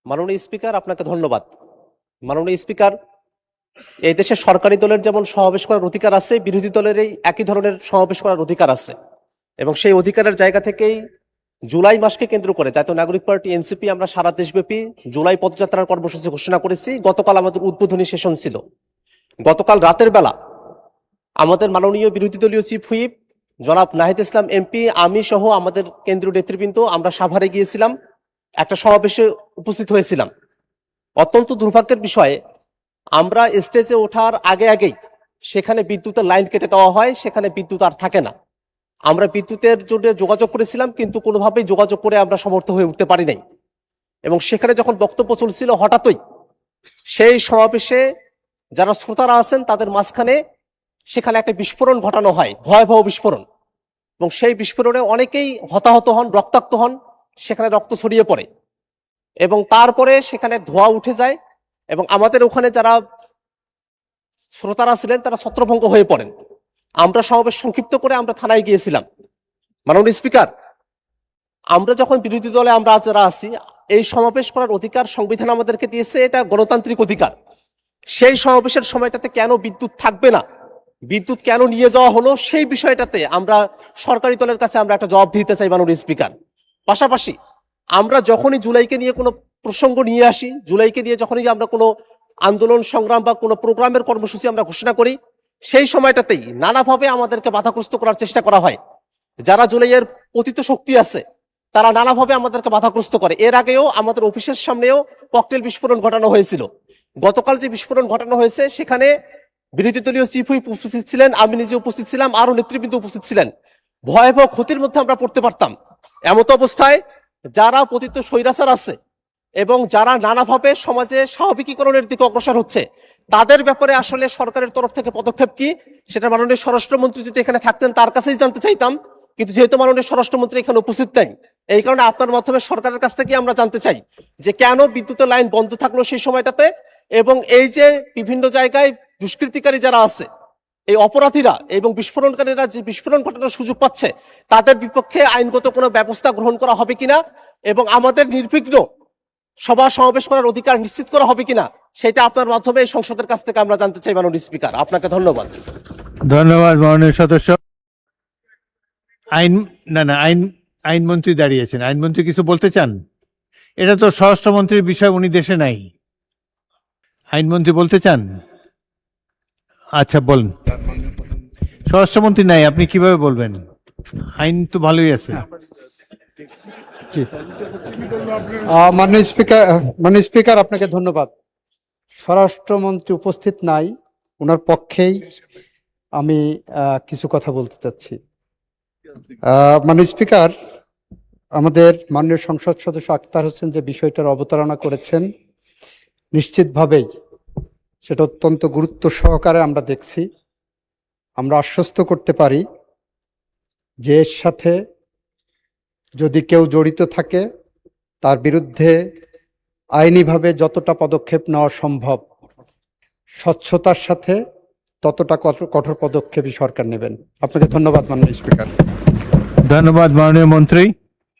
মাননীয় স্পিকার, আপনাকে ধন্যবাদ। মাননীয় স্পিকার, এই দেশে সরকারি দলের যেমন সমাবেশ করার অধিকার আছে, বিরোধী দলের এই একই ধরনের সমাবেশ করার অধিকার আছে, এবং সেই অধিকারের জায়গা থেকেই জুলাই মাসকে কেন্দ্র করে জাতীয় নাগরিক পার্টি এনসিপি আমরা সারা দেশব্যাপী জুলাই পদযাত্রার কর্মসূচি ঘোষণা করেছি। গতকাল আমাদের উদ্বোধনী সেশন ছিল। গতকাল রাতের বেলা আমাদের মাননীয় বিরোধী দলীয় চিফ হুইপ জনাব নাহিদ ইসলাম এমপি, আমি সহ আমাদের কেন্দ্রীয় নেতৃবৃন্দ আমরা সাভারে গিয়েছিলাম, একটা সমাবেশে উপস্থিত হয়েছিলাম। অত্যন্ত দুর্ভাগ্যের বিষয়ে আমরা স্টেজে ওঠার আগেই সেখানে বিদ্যুতের লাইন কেটে দেওয়া হয়, সেখানে বিদ্যুৎ আর থাকে না। আমরা বিদ্যুতের জন্য যোগাযোগ করেছিলাম, কিন্তু কোনোভাবেই যোগাযোগ করে আমরা সমর্থ হয়ে উঠতে পারি নাই। এবং সেখানে যখন বক্তব্য চলছিল, হঠাৎই সেই সমাবেশে যারা শ্রোতারা আছেন তাদের মাঝখানে সেখানে একটা বিস্ফোরণ ঘটানো হয়, ভয়াবহ বিস্ফোরণ। এবং সেই বিস্ফোরণে অনেকেই হতাহত হন, রক্তাক্ত হন, সেখানে রক্ত ছড়িয়ে পড়ে এবং তারপরে সেখানে ধোঁয়া উঠে যায় এবং আমাদের ওখানে যারা শ্রোতারা ছিলেন তারা ছত্রভঙ্গ হয়ে পড়েন। আমরা সমাবেশ সংক্ষিপ্ত করে আমরা থানায় গিয়েছিলাম। মাননীয় স্পিকার, আমরা যখন বিরোধী দলে আমরা যারা আছি, এই সমাবেশ করার অধিকার সংবিধান আমাদেরকে দিয়েছে, এটা গণতান্ত্রিক অধিকার। সেই সমাবেশের সময়টাতে কেন বিদ্যুৎ থাকবে না, বিদ্যুৎ কেন নিয়ে যাওয়া হলো, সেই বিষয়টাতে আমরা সরকারি দলের কাছে আমরা একটা জবাব দিতে চাই মাননীয় স্পিকার। পাশাপাশি আমরা যখনই জুলাইকে নিয়ে কোনো প্রসঙ্গ নিয়ে আসি, জুলাইকে নিয়ে যখনই আমরা কোনো আন্দোলন সংগ্রাম বা কোনো প্রোগ্রামের কর্মসূচি আমরা ঘোষণা করি, সেই সময়টাতেই নানাভাবে আমাদেরকে বাধাগ্রস্ত করার চেষ্টা করা হয়। যারা জুলাইয়ের পতিত শক্তি আছে তারা নানাভাবে আমাদেরকে বাধাগ্রস্ত করে। এর আগেও আমাদের অফিসের সামনেও ককটেল বিস্ফোরণ ঘটানো হয়েছিল। গতকাল যে বিস্ফোরণ ঘটানো হয়েছে সেখানে বিরোধী দলীয় চিফ হুইপ উপস্থিত ছিলেন, আমি নিজে উপস্থিত ছিলাম, আরো নেতৃবৃন্দ উপস্থিত ছিলেন। ভয়াবহ ক্ষতির মধ্যে আমরা পড়তে পারতাম। এমত অবস্থায় যারা পতিত স্বৈরাচার আছে এবং যারা নানাভাবে সমাজে স্বাভাবিকীকরণের দিকে অগ্রসর হচ্ছে, তাদের ব্যাপারে আসলে সরকারের তরফ থেকে পদক্ষেপ কি, সেটা মাননীয় স্বরাষ্ট্রমন্ত্রী যদি এখানে থাকতেন তার কাছেই জানতে চাইতাম। কিন্তু যেহেতু মাননীয় স্বরাষ্ট্রমন্ত্রী এখানে উপস্থিত নেই, এই কারণে আপনার মাধ্যমে সরকারের কাছ থেকে আমরা জানতে চাই যে কেন বিদ্যুতের লাইন বন্ধ থাকলো সেই সময়টাতে, এবং এই যে বিভিন্ন জায়গায় দুষ্কৃতিকারী যারা আছে, এই অপরাধীরা এবং বিস্ফোরণকারীরা যে বিস্ফোরণ ঘটানোর সুযোগ পাচ্ছে, তাদের বিপক্ষে আইনগত কোনো ব্যবস্থা গ্রহণ করা হবে কিনা এবং আমাদের নির্বিঘ্ন সভা সমাবেশ করার অধিকার নিশ্চিত করা হবে কিনা, সেটা আপনার মাধ্যমে এই সংসদের কাছ থেকে আমরা জানতে চাই মাননীয় স্পিকার। আপনাকে ধন্যবাদ। ধন্যবাদ মাননীয় সদস্য। আইনমন্ত্রী দাঁড়িয়েছেন, আইনমন্ত্রী কিছু বলতে চান? এটা তো স্বরাষ্ট্রমন্ত্রীর বিষয়, উনি দেশে নাই। আইনমন্ত্রী বলতে চান? আচ্ছা বলুন। স্বরাষ্ট্রমন্ত্রী নাই, আপনি কিভাবে বলবেন? আইন তো ভালোই আছে। মাননীয় স্পিকার, আপনাকে ধন্যবাদ। স্বরাষ্ট্রমন্ত্রী উপস্থিত নাই, ওনার পক্ষেই আমি কিছু কথা বলতে চাচ্ছি। মাননীয় স্পিকার, আমাদের মাননীয় সংসদ সদস্য আক্তার হোসেন যে বিষয়টার অবতারণা করেছেন, নিশ্চিতভাবেই সেটা অত্যন্ত গুরুত্ব সহকারে আমরা দেখছি। আমরা আশ্বস্ত করতে পারি যে এর সাথে যদি কেউ জড়িত থাকে তার বিরুদ্ধে আইনিভাবে যতটা পদক্ষেপ নেওয়া সম্ভব, স্বচ্ছতার সাথে ততটা কঠোর পদক্ষেপই সরকার নেবেন। আপনাকে ধন্যবাদ মাননীয় স্পিকার। ধন্যবাদ মাননীয় মন্ত্রী।